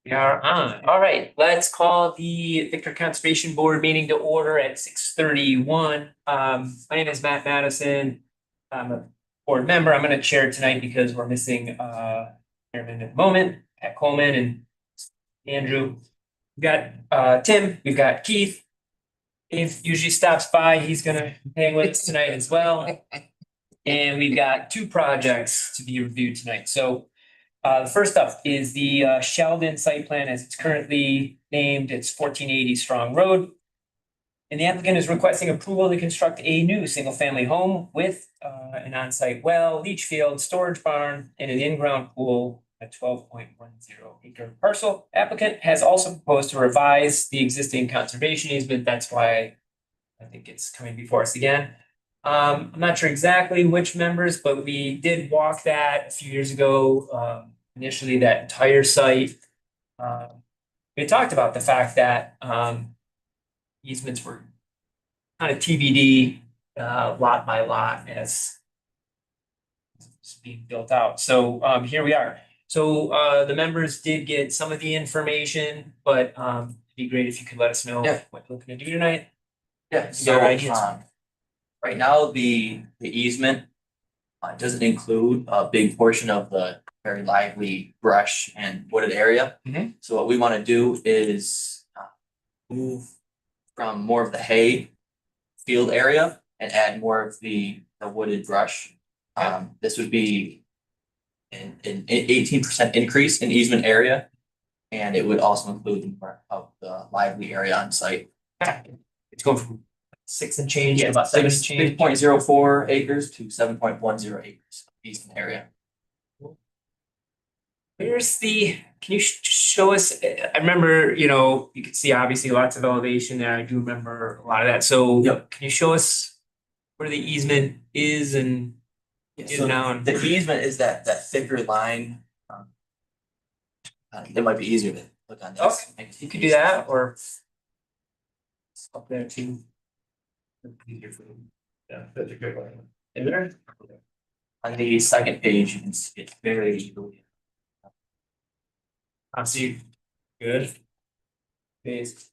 We are on. All right, let's call the Victor Conservation Board meeting to order at 6:31. My name is Matt Madison. I'm a board member. I'm gonna chair tonight because we're missing chairman at the moment, Pat Coleman and Andrew. We've got Tim, we've got Keith. Dave usually stops by. He's gonna hang with us tonight as well. And we've got two projects to be reviewed tonight. So the first up is the Sheldon site plan as it's currently named. It's 1480 Strong Road. And the applicant is requesting approval to construct a new single-family home with an on-site well, leach field, storage barn, and an in-ground pool at 12.10 acre parcel. Applicant has also proposed to revise the existing conservation easement. That's why I think it's coming before us again. I'm not sure exactly which members, but we did walk that a few years ago. Initially, that entire site. We talked about the fact that easements were kind of TBD, lot by lot as it's being built out. So here we are. So the members did get some of the information, but it'd be great if you could let us know Yeah. what you're looking to do tonight. Yeah, Your ideas. right now, the easement doesn't include a big portion of the very lively brush and wooded area. Mhm. So what we want to do is move from more of the hay field area and add more of the wooded brush. This would be an 18% increase in easement area, and it would also include more of the lively area on site. It's going from 6 and change to Yeah, about 7 and six change. 6.04 acres to 7.10 acres of easement area. Where's the, can you show us, I remember, you could see obviously lots of elevation there. I do remember a lot of that. So Yep. can you show us where the easement is and Yeah, is so now? the easement is that thicker line. It might be easier to look on this. Okay, you could do that or up there too. Yeah, that's a good one. In there? On the second page, you can see it's very. I see. Good. Phase.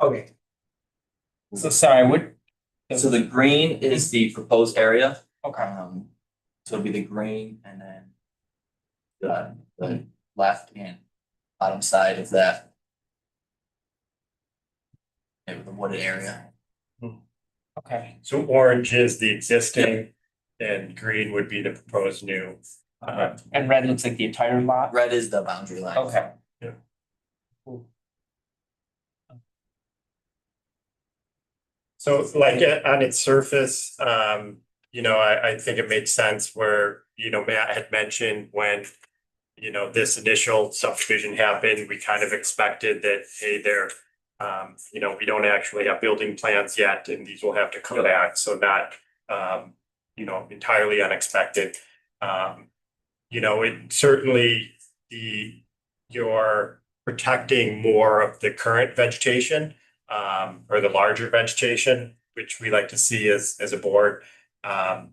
Okay. So sorry, what? So the green is the proposed area. Okay. So it'll be the green and then the left and bottom side of that. Maybe the wooded area. Okay. So orange is the existing and green would be the proposed new. And red looks like the entire lot? Red is the boundary line. Okay. Yeah. Cool. So like on its surface, I think it made sense where, Matt had mentioned when, this initial subdivision happened, we kind of expected that, hey, we don't actually have building plans yet and these will have to come back. So not, entirely unexpected. It certainly you're protecting more of the current vegetation or the larger vegetation, which we like to see as a board. I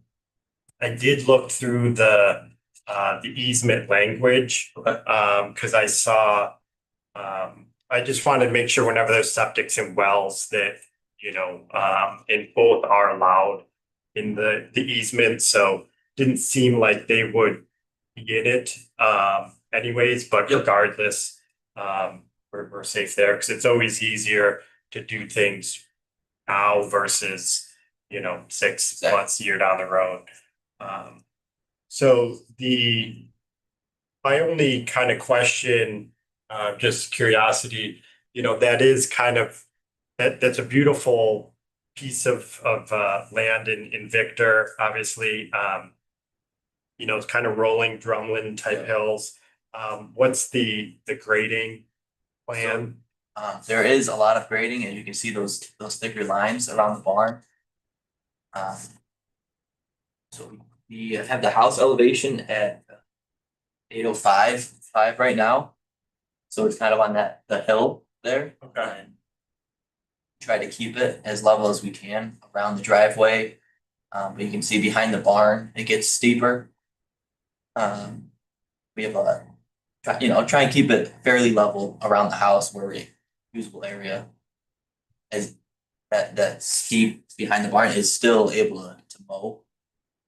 did look through the easement language because I saw I just wanted to make sure whenever there's septics and wells that and both are allowed in the easement. So didn't seem like they would be in it anyways, but regardless, we're safe there because it's always easier to do things now versus 6 months, a year down the road. So my only kind of question, just curiosity, that is kind of that's a beautiful piece of land in Victor, obviously. It's kind of rolling drumlin type hills. What's the grading plan? There is a lot of grading, and you can see those thicker lines around the barn. So we have the house elevation at 805 right now. So it's kind of on the hill there. Okay. And try to keep it as level as we can around the driveway. But you can see behind the barn, it gets steeper. We have try and keep it fairly level around the house where we usable area. As that steep behind the barn is still able to mow.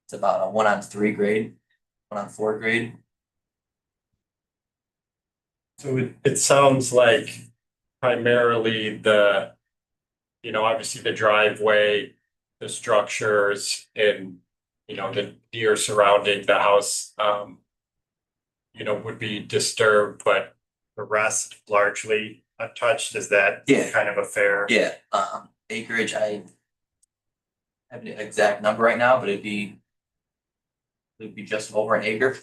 It's about a 1-on-3 grade, 1-on-4 grade. So it sounds like primarily obviously the driveway, the structures and, the deer surrounding the house, would be disturbed, but the rest largely untouched. Is that Yeah. kind of a fair? Yeah, acreage, I have the exact number right now, but it'd be just over an acre.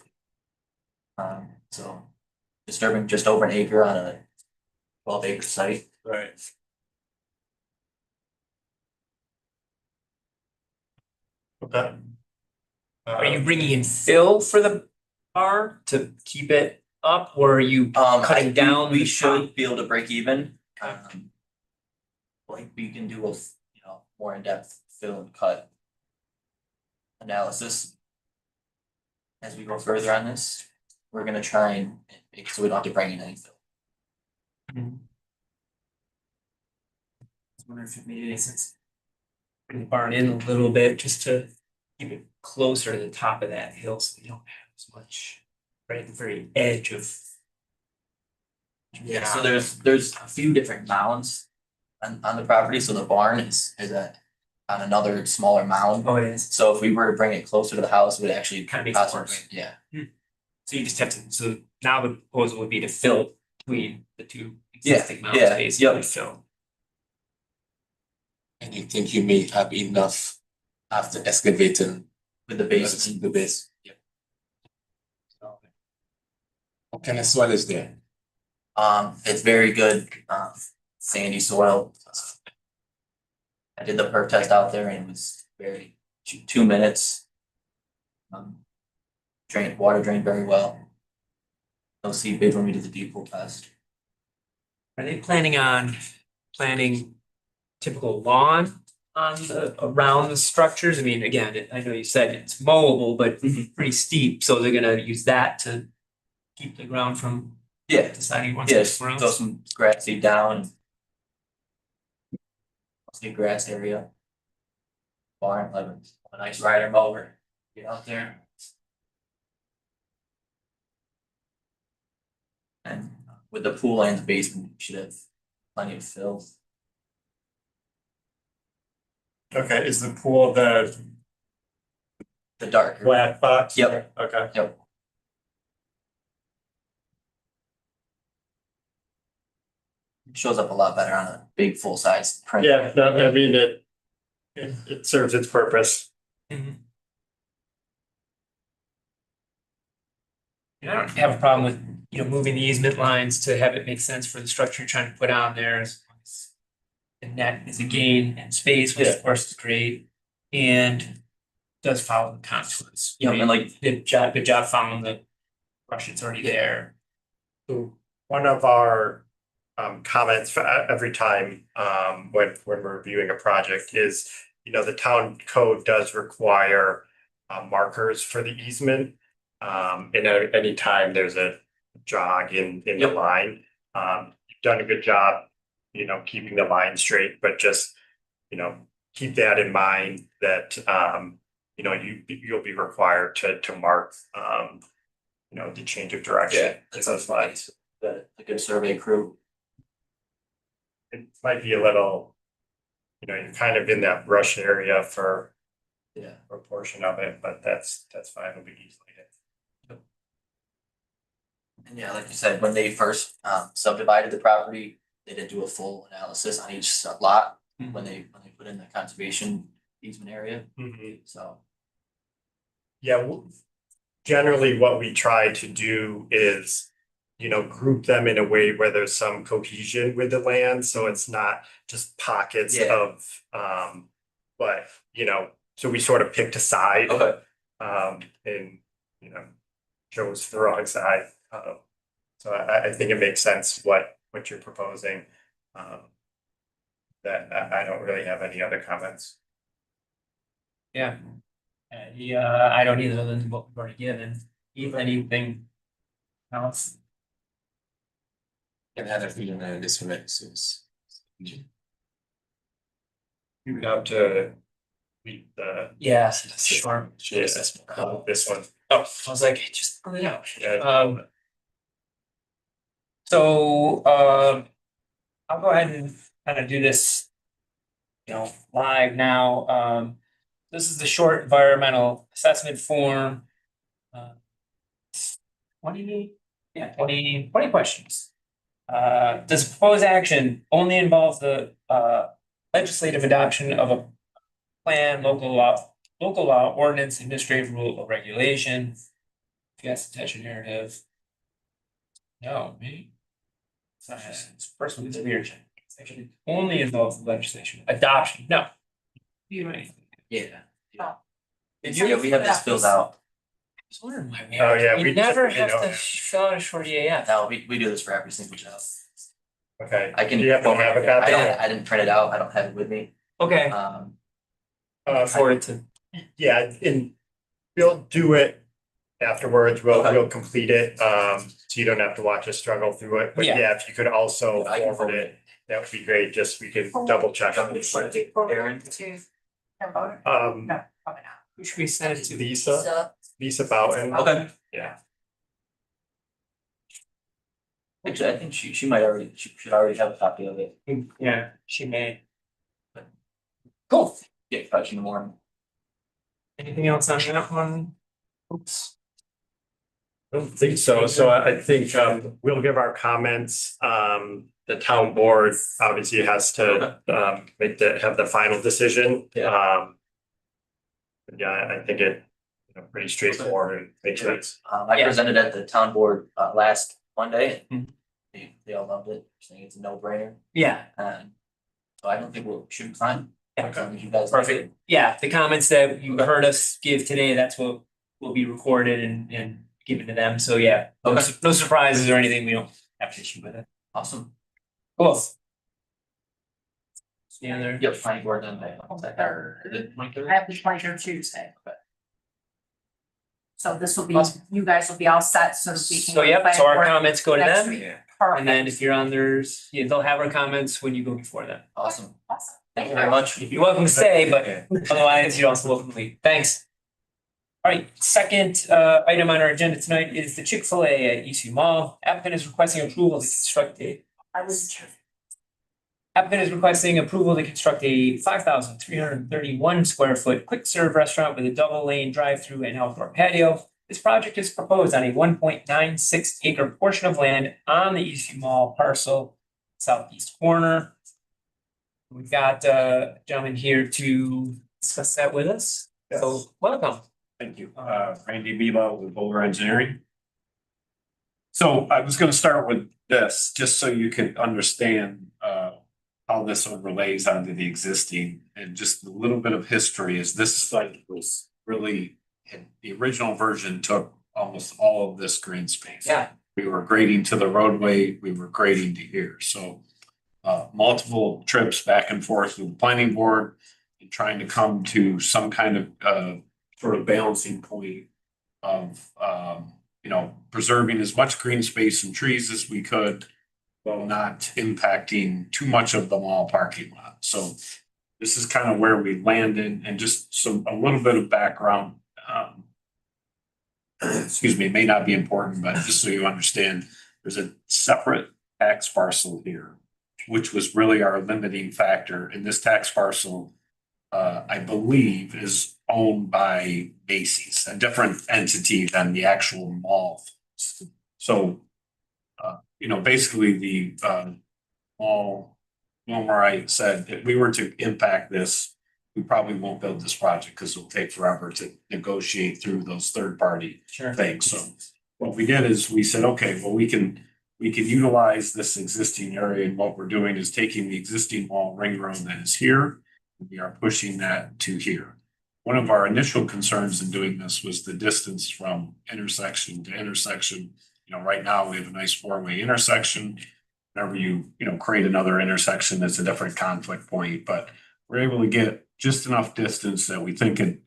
So disturbing just over an acre on a 12-acre site. Right. Okay. Are you bringing in fill for the barn to keep it up, or are you cutting down? We the should be able to break even. Like we can do a, more in-depth fill and cut analysis. As we go further on this, we're gonna try and make so we don't have to bring in any fill. Mhm. I was wondering if it made any sense. Bring the barn in a little bit just to keep it closer to the top of that hill so we don't have as much right at the very edge of. Yeah, so there's a few different mounds on the property, so the barn is on another smaller mound. Oh, it is. So if we were to bring it closer to the house, it would actually Kinda makes it possibly, worse. yeah. So you just have to, so now the proposal would be to fill between the two Yeah, existing mounds, yeah, basically yep. fill. And you think you may have enough after excavating With the base. the base? Yep. What kind of soil is there? It's very good, sandy soil. I did the perk test out there and it was very 2 minutes. Water drained very well. No seepage when we did the deep pool test. Are they planning typical lawn on around the structures? I mean, again, I know you said it's mowable, but pretty steep, so they're gonna use that to keep the ground from Yeah, deciding once yes, it's grown. throw some grass seed down. Mostly grass area. Barn, like a nice rider mower, get out there. And with the pool and the basement, you should have plenty of fill. Okay, is the pool the The darker, black box? Yep. Okay. yep, shows up a lot better on a big full size print. Yeah, no, I mean, it serves its purpose. Mhm. And I don't have a problem with, moving the easement lines to have it make sense for the structure you're trying to put on there as long as the net is a gain in space, which Yeah. of course is great, and does follow the contours. Yeah, and like, Good job following the brush that's already there. So one of our comments for every time when we're reviewing a project is, the town code does require markers for the easement. And any time there's a jog in the Yep. line, you've done a good job, keeping the line straight, but just, keep that in mind that you'll be required to mark the change of direction. that's fine. The good survey crew. It might be a little, you're kind of in that brush area for Yeah, a portion of it, but that's fine, it'll be easily hit. and yeah, like you said, when they first subdivided the property, they did do a full analysis on each lot when they put in the conservation easement area, so. Yeah, generally what we try to do is, group them in a way where there's some cohesion with the land, so it's not just pockets Yeah. of, but, so we sort of picked a side. Okay. And, chose the wrong side. So I think it makes sense what you're proposing. That I don't really have any other comments. Yeah. Yeah, I don't either than what we've already given. Anything else? Can have a feeling this way, so it's. You would have to read the, Yeah, sure. yeah, this one. Oh, I was like, just pull it out. Yeah. So, I'll go ahead and kind of do this, live now. This is the short environmental assessment form. Uh, 20, 20 questions. Does proposed action only involve the, legislative adoption of a plan, local law, ordinance, administrative rule, or regulation? Yes, attention narrative. No, me. It's personal, it's weird. Actually, only involves the legislation, adoption, no. You know anything? Yeah. Did Yeah, we have this filled out. I was wondering why we. Oh, yeah, We we never typically have don't to have- fill out a short EAF. No, we do this for every single job. Okay. I can. Do you happen to have a copy? I didn't print it out. I don't have it with me. Okay, forward to, Yeah, and we'll do it afterwards. We'll, Okay. we'll complete it, so you don't have to watch us struggle through it. But Yeah. yeah, if you could also I can forward it, that would be great, just we can double check. Aaron? To their voter? Um, No, probably not. who should we send it to? Lisa Boughton. Okay. Yeah, Actually, I think she might already, she should already have a copy of it. Yeah, she may. Cool. Yeah, probably in the morning. Anything else on that one? Oops. I don't think so. So I think we'll give our comments. The town board obviously has to have the final decision. Yeah, I think it, pretty straightforward and makes sense. I Yeah. presented at the town board last Monday. Mhm. and They all loved it, saying it's a no-brainer. Yeah, So I don't think we should be fine. Yeah. As long as you guys like it. perfect. Yeah, the comments that you heard us give today, that's what will be recorded and given to them. So yeah, no Okay. no surprises or anything. We don't have an issue with it. Awesome. Cool. Any other? Yep, planning board then. Is it I have the 23rd Tuesday. Okay. So this will be, Awesome. you guys will be all set so that we can. So yep, so our comments go to next them. week. And then Perfect. if you're on theirs, yeah, they'll have our comments when you go before them. Awesome. Awesome. Thank you very much. You're welcome to stay, but otherwise you're also welcome to leave. Thanks. All right, second item on our agenda tonight is the Chick-fil-A at ECU Mall. Applicant is requesting approval to construct a a 5,331 square foot quick serve restaurant with a double lane drive-through and outdoor patio. This project is proposed on a 1.96 acre portion of land on the ECU Mall parcel southeast corner. We've got a gentleman here to discuss that with us. So welcome. Thank you. Randy Biba with Bowler Engineering. So I was gonna start with this, just so you can understand how this overlays onto the existing, and just a little bit of history is this site was really, the original version took almost all of this green space. Yeah. We were grading to the roadway, we were grading to here, so multiple trips back and forth with the planning board and trying to come to some kind of sort of balancing point of preserving as much green space and trees as we could while not impacting too much of the mall parking lot. So this is kind of where we landed, and just a little bit of background. Excuse me, may not be important, but just so you understand, there's a separate tax parcel here, which was really our limiting factor. In this tax parcel, I believe is owned by Macy's, a different entity than the actual mall. So, basically the mall, Wilmerite said if we were to impact this, we probably won't build this project because it'll take forever to negotiate through those third-party Sure. things. So what we did is we said, okay, well, we can utilize this existing area, and what we're doing is taking the existing mall ring road that is here. We are pushing that to here. One of our initial concerns in doing this was the distance from intersection to intersection. Right now we have a nice four-way intersection. Whenever you create another intersection, it's a different conflict point, but we're able to get just enough distance that we think it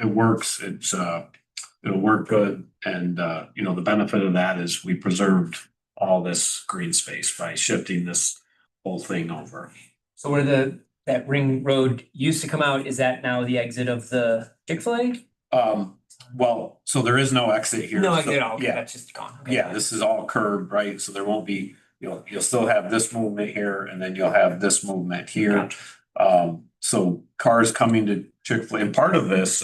works. It'll work good. And the benefit of that is we preserved all this green space by shifting this whole thing over. So where that ring road used to come out, is that now the exit of the Chick-fil-A? Well, so there is no exit here. No, So, exit, okay, Yeah, that's just gone. Okay. yeah, this is all curved, right? So there won't be, you'll still have this movement here and then you'll have this movement here. So cars coming to Chick-fil-A, and part of this,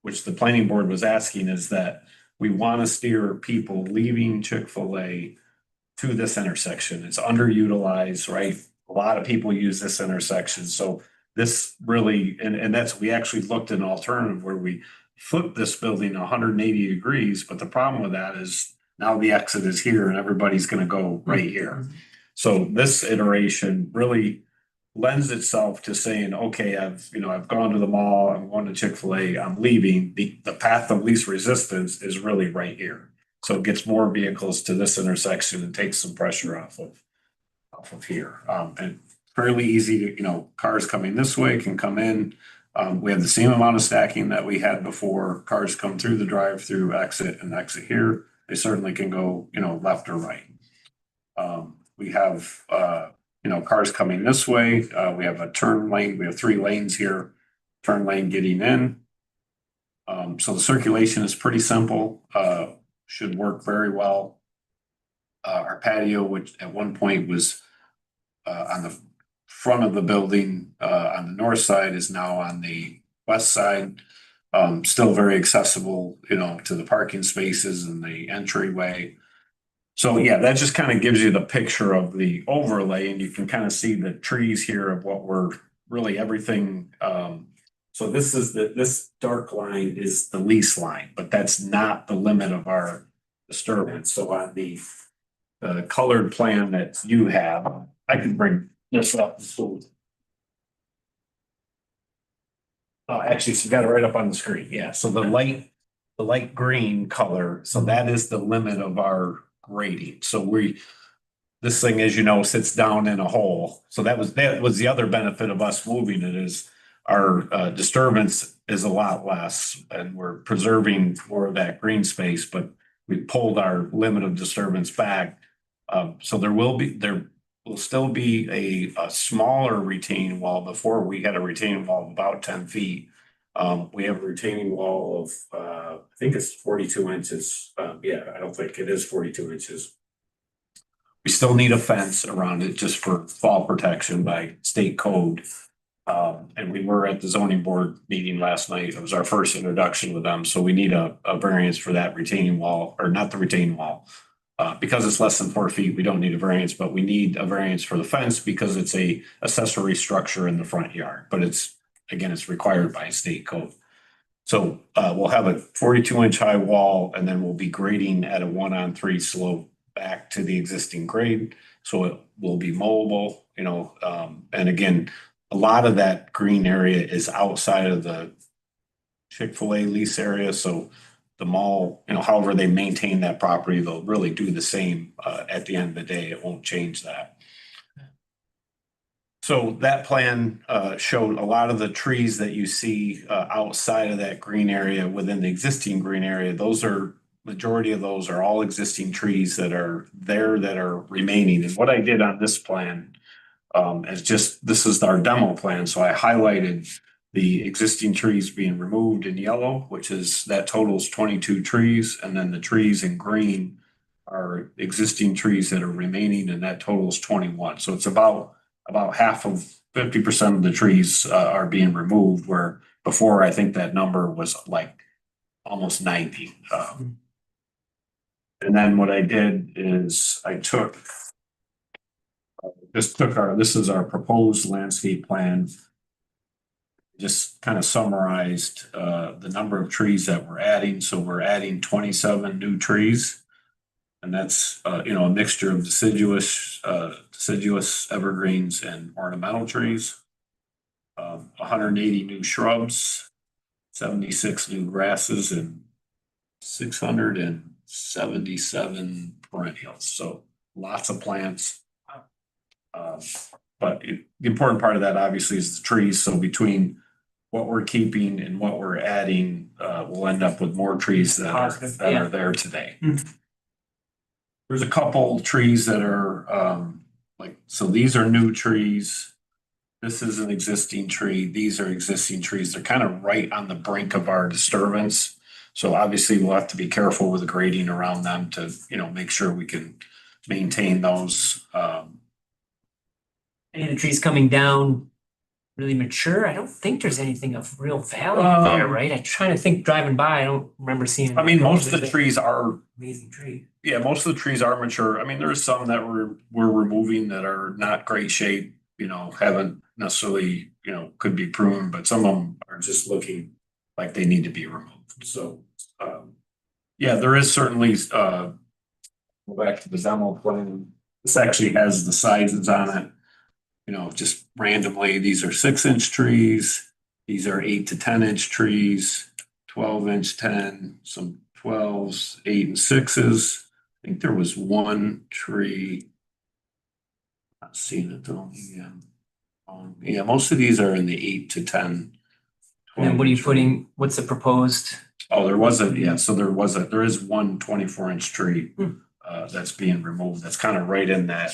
which the planning board was asking, is that we want to steer people leaving Chick-fil-A to this intersection. It's underutilized, right? A lot of people use this intersection, so this really, and that's, we actually looked at an alternative where we flip this building 180 degrees, but the problem with that is now the exit is here and everybody's gonna go right here. So this iteration really lends itself to saying, okay, I've gone to the mall, I'm going to Chick-fil-A, I'm leaving. The path of least resistance is really right here. So it gets more vehicles to this intersection and takes some pressure off of here. And fairly easy to, cars coming this way can come in. We have the same amount of stacking that we had before. Cars come through the drive-through exit and exit here. They certainly can go, left or right. We have, cars coming this way. We have a turn lane. We have 3 lanes here. Turn lane getting in. So the circulation is pretty simple. Should work very well. Our patio, which at one point was on the front of the building on the north side, is now on the west side. Still very accessible, to the parking spaces and the entryway. So yeah, that just kind of gives you the picture of the overlay, and you can kind of see the trees here of what we're really everything. So this dark line is the lease line, but that's not the limit of our disturbance. So on the colored plan that you have, I can bring this up. Oh, actually, so you got it right up on the screen. Yeah, so the light green color, so that is the limit of our grading. So this thing, as you know, sits down in a hole. So that was the other benefit of us moving it, is our disturbance is a lot less and we're preserving more of that green space, but we pulled our limit of disturbance back. So there will still be a smaller retaining wall. Before, we had a retaining wall of about 10 feet. We have a retaining wall of, I think it's 42 inches. Yeah, I don't think it is 42 inches. We still need a fence around it just for fall protection by state code. And we were at the zoning board meeting last night. It was our first introduction with them. So we need a variance for that retaining wall, or not the retaining wall. Because it's less than 4 feet, we don't need a variance, but we need a variance for the fence because it's a accessory structure in the front yard. But it's required by state code. So we'll have a 42-inch high wall, and then we'll be grading at a 1-on-3 slope back to the existing grade. So it will be mowable, and again, a lot of that green area is outside of the Chick-fil-A lease area. So the mall, however they maintain that property, they'll really do the same at the end of the day. It won't change that. So that plan showed a lot of the trees that you see outside of that green area within the existing green area. Majority of those are all existing trees that are there that are remaining. And what I did on this plan this is our demo plan. So I highlighted the existing trees being removed in yellow, that totals 22 trees. And then the trees in green are existing trees that are remaining, and that totals 21. So it's about half of 50% of the trees are being removed, where before I think that number was like almost 90. And then what I did is I this is our proposed landscape plan. Just kind of summarized the number of trees that we're adding. So we're adding 27 new trees. And that's, a mixture of deciduous evergreens and ornamental trees. 180 new shrubs, 76 new grasses, and 677 perennials. So lots of plants. But the important part of that obviously is the trees. So between what we're keeping and what we're adding, we'll end up with more trees that are there today. There's a couple trees that are, like, so these are new trees. This is an existing tree. These are existing trees. They're kind of right on the brink of our disturbance. So obviously we'll have to be careful with the grading around them to, make sure we can maintain those. Any of the trees coming down really mature? I don't think there's anything of real value there, right? I'm trying to think driving by, I don't remember seeing. I mean, most of the trees are, Amazing tree. yeah, most of the trees are mature. I mean, there are some that we're removing that are not great shape, haven't necessarily, could be pruned, but some of them are just looking like they need to be removed. So, yeah, there is certainly, go back to the demo plan. This actually has the sizes on it. Just randomly, these are 6-inch trees. These are 8 to 10-inch trees, 12-inch, 10, some 12s, 8 and 6s. I think there was one tree. Not seeing it though. Yeah. Yeah, most of these are in the 8 to 10. And then what are you 12-inch. putting, what's the proposed? Oh, there is one 24-inch tree that's being removed. That's kind of right in that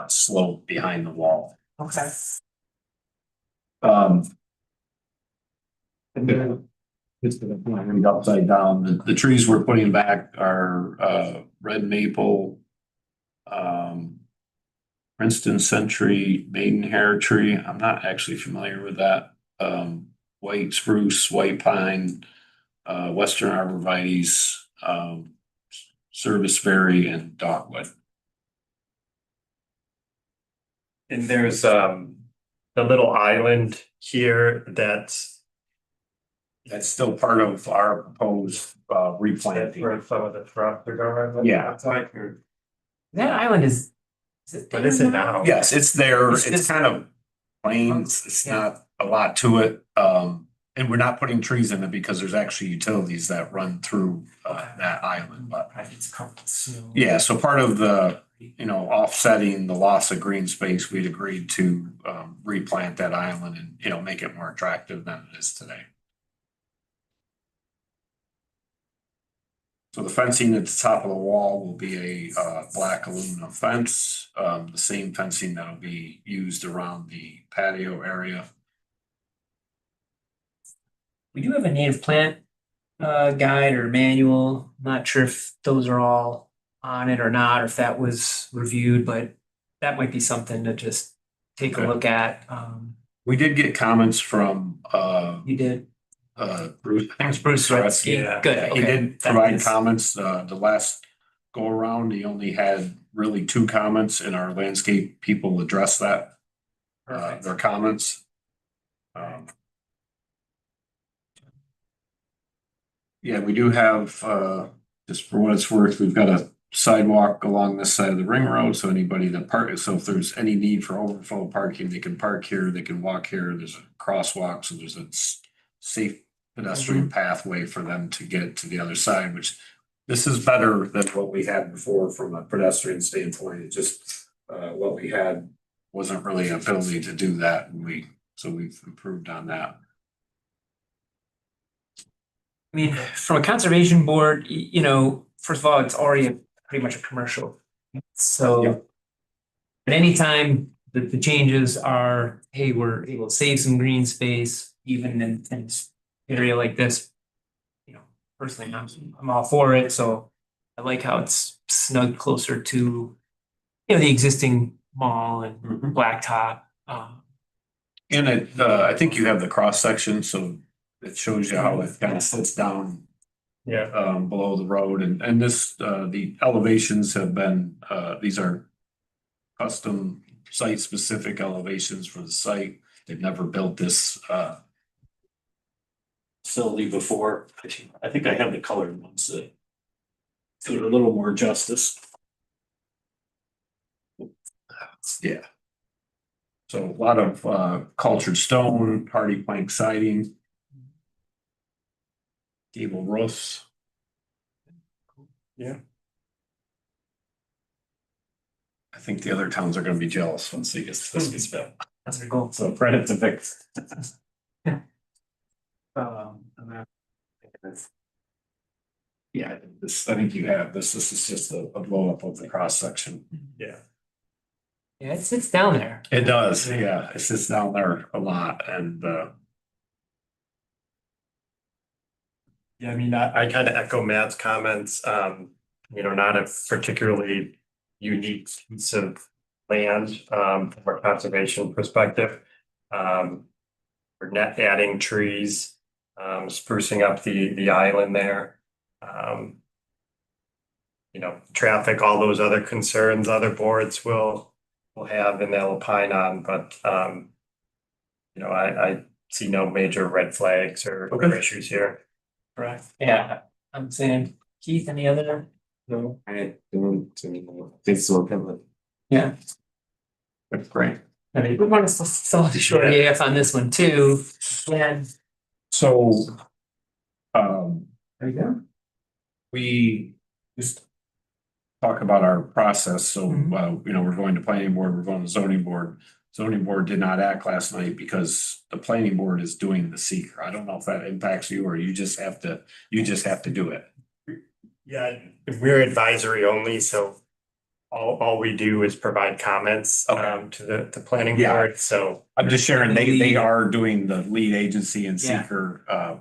slope behind the wall. Okay. And then just gonna read upside down. The trees we're putting back are red maple, Princeton Century, Maidenhair tree. I'm not actually familiar with that. White spruce, white pine, Western arborvitae, serviceberry, and dogwood. And there's the little island here that's That's still part of our proposed replanting. where some of the shrubs are going. Yeah. That's like, or- That island is it? What is it now? Yes, it's there. It's It's just- kind of plain. It's Yeah. not a lot to it. And we're not putting trees in it because there's actually utilities that run through that island, but. It's covered with snow. Yeah, so part of the, offsetting the loss of green space, we'd agreed to replant that island and, make it more attractive than it is today. So the fencing at the top of the wall will be a black aluminum fence, the same fencing that'll be used around the patio area. We do have a native plant guide or manual. Not sure if those are all on it or not, or if that was reviewed, but that might be something to just take a Okay. look at. We did get comments from You did. Bruce. Thanks, Bruce Redsky. Yeah. Good. He Okay. did That provide is- comments, the last go around, he only had really 2 comments and our landscape people addressed that, Perfect. their comments. Yeah, we do have, just for what it's worth, we've got a sidewalk along this side of the ring road, so anybody that so if there's any need for overflow parking, they can park here, they can walk here, there's a crosswalk, so there's a safe pedestrian pathway for them to get to the other side, which this is better than what we had before from a pedestrian standpoint. It just, what we had wasn't really an ability to do that, and so we've improved on that. I mean, from a conservation board, first of all, it's already pretty much a commercial. So. Yep. At any time, the changes are, hey, we're able to save some green space, even in an area like this. Personally, I'm all for it, so I like how it's snug closer to, the existing mall and blacktop. And I think you have the cross section, so it shows you how it kind of sits down Yeah. below the road, and this, the elevations have been, these are custom site-specific elevations for the site. They've never built this facility before. I think I have the colored ones that do it a little more justice. Yeah. So a lot of cultured stone, hardy plank siding. Gable roofs. Yeah. I think the other towns are gonna be jealous once they get this gets built. That's our goal. So credit to Vic. Yeah, this, I think you have, this is just a blow up of the cross section. Yeah. Yeah, it sits down there. It does, yeah, it sits down there a lot and, Yeah, I mean, I kind of echo Matt's comments, not a particularly unique piece of land, from a conservation perspective. We're net adding trees, sprucing up the island there. Traffic, all those other concerns other boards will have and they'll opine on, but, I see no major red flags or issues here. Correct. Yeah, I'm saying, Keith, any other? No. I don't think so, but Yeah. that's great. I mean, we want to still short AF on this one too. And So, there you go. we just talk about our process, so, we're going to planning board, we're going to zoning board. Zoning board did not act last night because the planning board is doing the seeker. I don't know if that impacts you or you just have to do it. Yeah, we're advisory only, so all we do is provide comments to the planning Yeah. board, so. I'm just sharing, they are doing the lead agency and Yeah. seeker,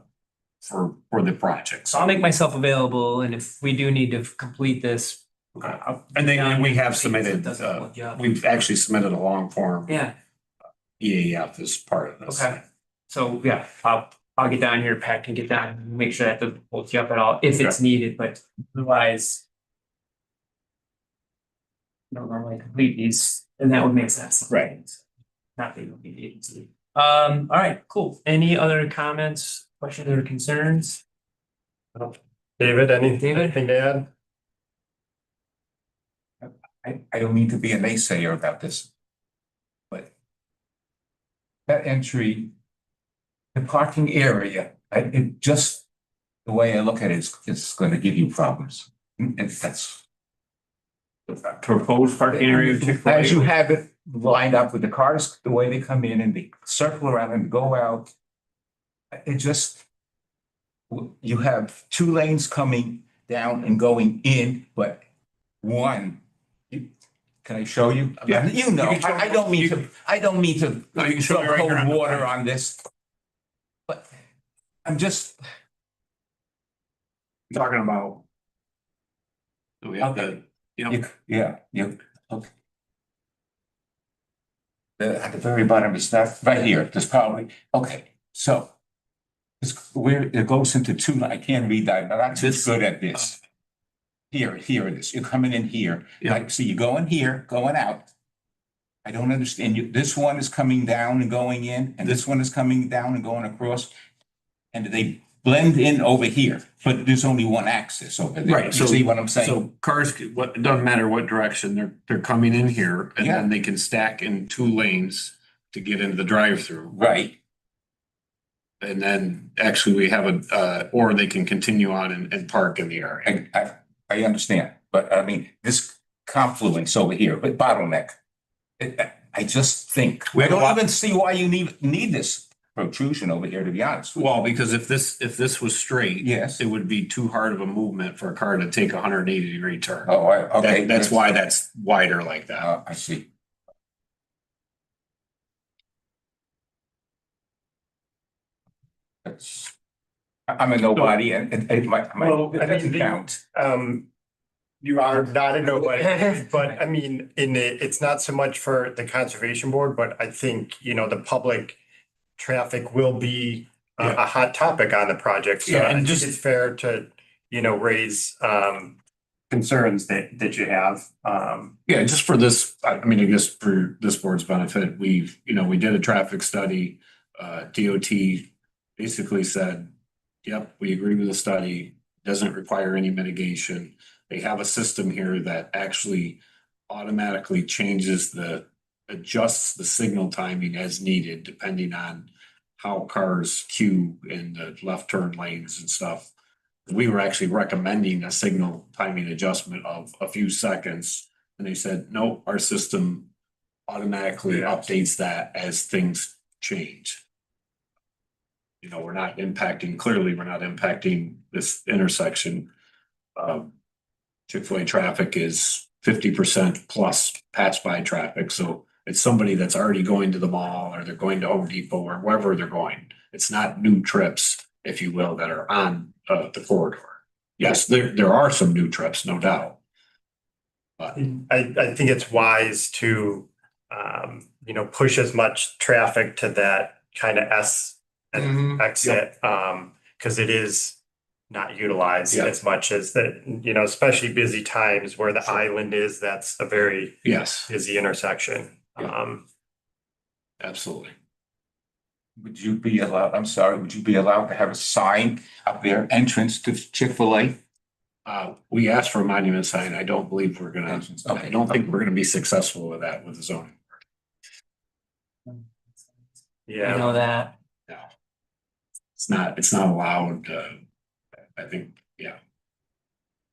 for the project. So I'll make myself available, and if we do need to complete this. And then we have So it submitted, doesn't hold you up. we've actually submitted a long form. Yeah, EAF is part of this. okay. So, yeah, I'll get down here, Pat can get down, make sure that doesn't hold you up at all, if it's needed, but otherwise. Don't normally complete these, and that would make sense. Right. Not being the agency. All right, cool. Any other comments, questions or concerns? David, David? anything to add? I don't mean to be a naysayer about this. But that entry, the parking area, it just, the way I look at it is, it's gonna give you problems. And that's. Proposed parking area. As you have it lined up with the cars, the way they come in and they circle around and go out. It just. You have two lanes coming down and going in, but one. Can I show you? Yeah. You know, You can show- I don't mean to, I don't mean to No, you can show me throw right here on cold the water plan. on this. But I'm just, Talking about. Do we have the, yeah, okay. At the very bottom is that, right here, there's probably, okay, so. It's where it goes into two, I can't read that, I'm not too good at this. Here it is, you're coming in here, Yeah. like, so you're going here, going out. I don't understand you, this one is coming down and going in, and this one is coming down and going across. And they blend in over here, but there's only one axis over there. Right, You so- see what I'm saying? So cars, it doesn't matter what direction, they're coming in here and Yeah. then they can stack in two lanes to get into the drive-through. Right, And then actually we have or they can continue on and park in the area. I understand, but I mean, this confluence over here, but bottleneck. I just think, We I have a don't lot- even see why you need this protrusion over here, to be honest. Well, because if this was straight. Yes. It would be too hard of a movement for a car to take a 180-degree turn. Oh, okay. That's why that's wider like that. I see. I'm a nobody and Well, it doesn't count. You are not a nobody, but I mean, it's not so much for the conservation board, but I think, the public traffic will be a hot topic on the project. So Yeah, I and think just- it's fair to, raise concerns that you have. Yeah, just for this, I mean, I guess for this board's benefit, we did a traffic study. DOT basically said, yep, we agree with the study, doesn't require any mitigation. They have a system here that actually automatically adjusts the signal timing as needed, depending on how cars queue in the left turn lanes and stuff. We were actually recommending a signal timing adjustment of a few seconds. And they said, no, our system automatically updates that as things change. We're not impacting, clearly, we're not impacting this intersection. Chick-fil-A traffic is 50% plus pass-by traffic, so it's somebody that's already going to the mall or they're going to Home Depot or wherever they're going. It's not new trips, if you will, that are on the corridor. Yes, there are some new trips, no doubt. But I think it's wise to, push as much traffic to that kind of S and exit, because it is not utilized Yeah. as much as that, especially busy times where the island is, that's a very yes, busy intersection. Yeah. absolutely. Would you be allowed, I'm sorry, would you be allowed to have a sign up there, entrance to Chick-fil-A? We asked for a monument sign. I don't believe we're gonna, Entrance, I okay. don't think we're gonna be successful with that with the zoning. You Yeah, know that. No. It's not allowed, I think, yeah.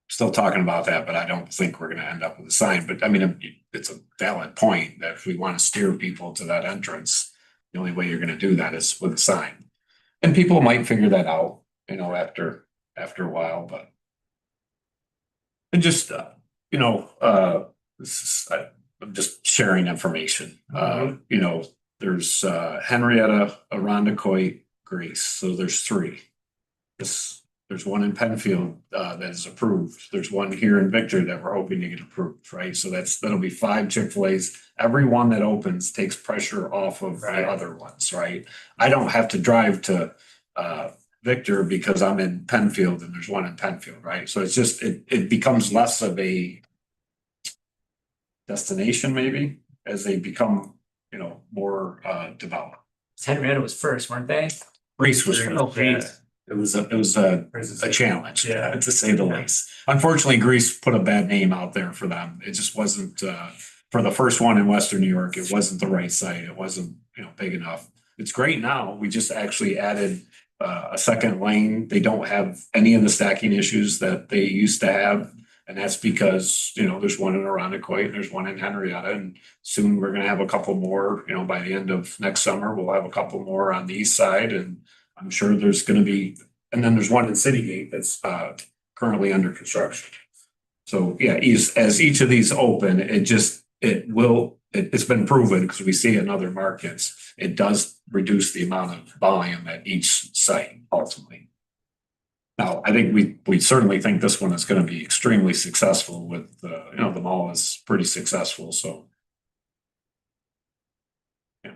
Still talking about that, but I don't think we're gonna end up with a sign, but I mean, it's a valid point that if we wanna steer people to that entrance, the only way you're gonna do that is with a sign. And people might figure that out, after a while, but. And just, I'm just sharing information, there's Henrietta, Arundecoit, Grace, so there's three. There's one in Penfield that is approved. There's one here in Victor that we're hoping to get approved, right? So that'll be 5 Chick-fil-A's. Every one that opens takes pressure off of Right. the other ones, right? I don't have to drive to Victor because I'm in Penfield and there's one in Penfield, right? So it's just it becomes less of a destination maybe as they become, more developed. Henrietta was first, weren't they? Grace was Oh, first. Grace. It was a challenge, Yeah. to say the least. Unfortunately, Greece put a bad name out there for them. It just wasn't, for the first one in Western New York, it wasn't the right site. It wasn't, big enough. It's great now. We just actually added a second lane. They don't have any of the stacking issues that they used to have. And that's because, there's one in Arundecoit and there's one in Henrietta. And soon we're gonna have a couple more, by the end of next summer, we'll have a couple more on the east side. And I'm sure there's gonna be, and then there's one in City Gate that's currently under construction. So yeah, as each of these open, it's been proven because we see in other markets, it does reduce the amount of volume at each site ultimately. Now, I think we certainly think this one is gonna be extremely successful with, the mall is pretty successful, so. Yeah.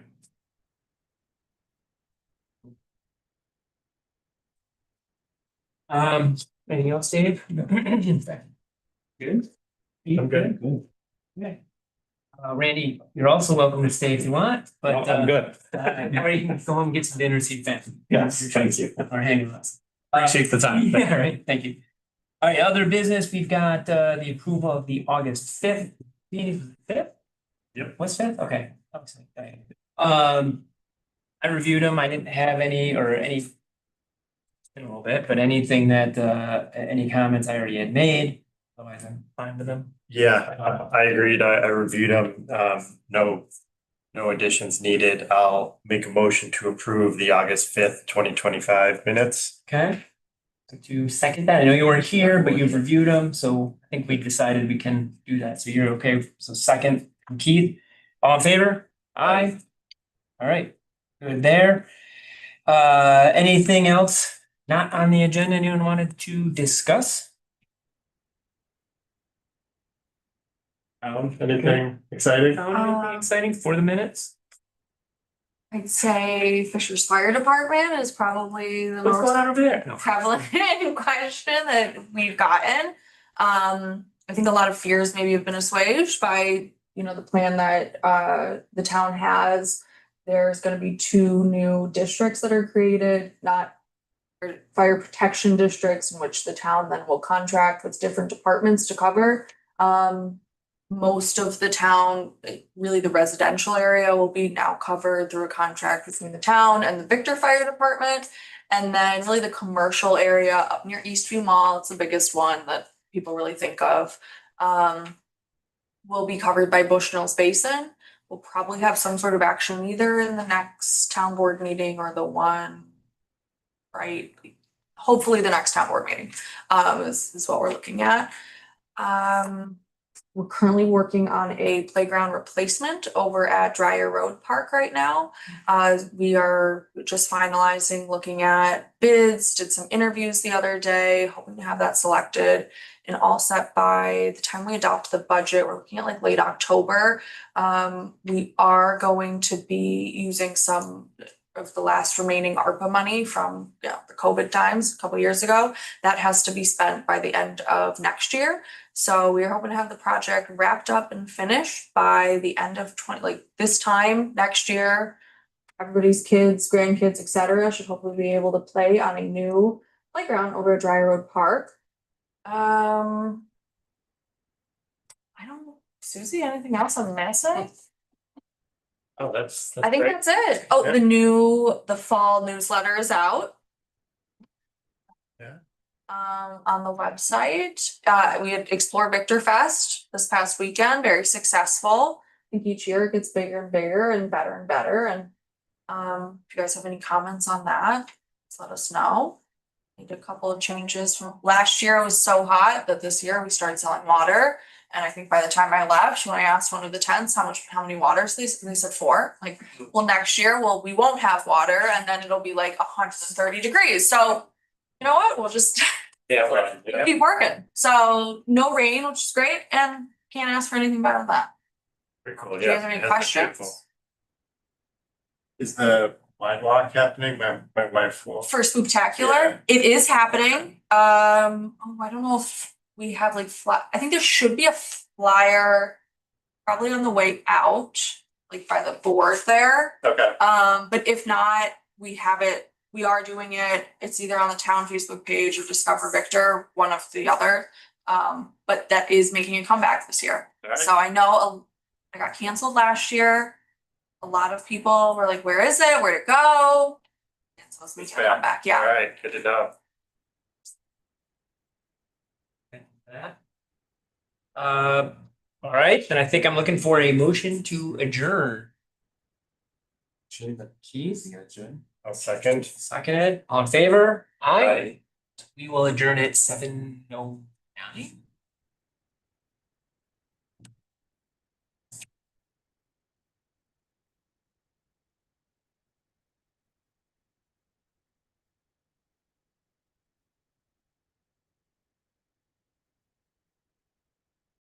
Anything else, Dave? Good? I'm good. Okay. Randy, you're also welcome to stay if you want, but good. or you can go home and get some dinner, see family. Yes, thank you. Or hang with us. Appreciate the time. Yeah, right, thank you. All right, other business, we've got the approval of the August 5th meeting, 5th? Yep. What's 5th? Okay. I reviewed them, I didn't have any, it's been a little bit, but anything that, any comments I already had made, otherwise I'm fine with them. Yeah, I agreed. I reviewed them. No additions needed. I'll make a motion to approve the August 5th, 2025 minutes. Okay. Did you second that? I know you weren't here, but you've reviewed them, so I think we decided we can do that. So you're okay. So second from Keith, all in favor? Aye. All right, good there. Anything else not on the agenda anyone wanted to discuss? Anything exciting? Anything exciting for the minutes? I'd say Fisher's Fire Department is probably the What's going most on over there? No. prevalent question that we've gotten. I think a lot of fears maybe have been assuaged by, the plan that the town has. There's gonna be 2 new districts that are created, not fire protection districts, in which the town then will contract with different departments to cover. Most of the town, really the residential area, will be now covered through a contract between the town and the Victor Fire Department. And then really the commercial area up near Eastview Mall, it's the biggest one that people really think of, will be covered by Bushnell's Basin. We'll probably have some sort of action either in the next town board meeting or the one right hopefully the next town board meeting, is what we're looking at. We're currently working on a playground replacement over at Dryer Road Park right now. We are just finalizing, looking at bids, did some interviews the other day, hoping to have that selected and all set by the time we adopt the budget. We're looking at like late October. We are going to be using some of the last remaining ARPA money from the COVID times a couple years ago. That has to be spent by the end of next year. So we're hoping to have the project wrapped up and finished by the end of this time next year. Everybody's kids, grandkids, etc. should hopefully be able to play on a new playground over at Dryer Road Park. I don't know, Susie, anything else I'm missing? Oh, that's I think great. that's it. Oh, Yeah. the fall newsletter is out. Yeah. On the website, we had Explore Victor Fest this past weekend, very successful. I think each year it gets bigger and bigger and better and better. And if you guys have any comments on that, just let us know. Made a couple of changes from last year. It was so hot that this year we started selling water. And I think by the time I left, when I asked one of the tents how many waters, they said 4. Like, well, next year, we won't have water, and then it'll be like 130 degrees. So, you know what? We'll just Yeah, right, yeah. keep working. So no rain, which is great, and can't ask for anything better than that. Pretty cool, Do you guys have yeah. any That's beautiful. questions? Is the line walk happening? My fault. For Spooktacular, Yeah. it is happening. I don't know if we have like I think there should be a flyer probably on the way out, like by the board there. Okay, But if not, we are doing it. It's either on the town Facebook page or Discover Victor, one of the other. But that is making a comeback this year. alright, So I know I got canceled last year. A lot of people were like, where is it? Where'd it go? It's supposed to be It's coming back, yeah. alright, good to know. All right, then I think I'm looking for a motion to adjourn. Keith, I'll second. seconded, all in favor? Aye. We will adjourn at 7:09.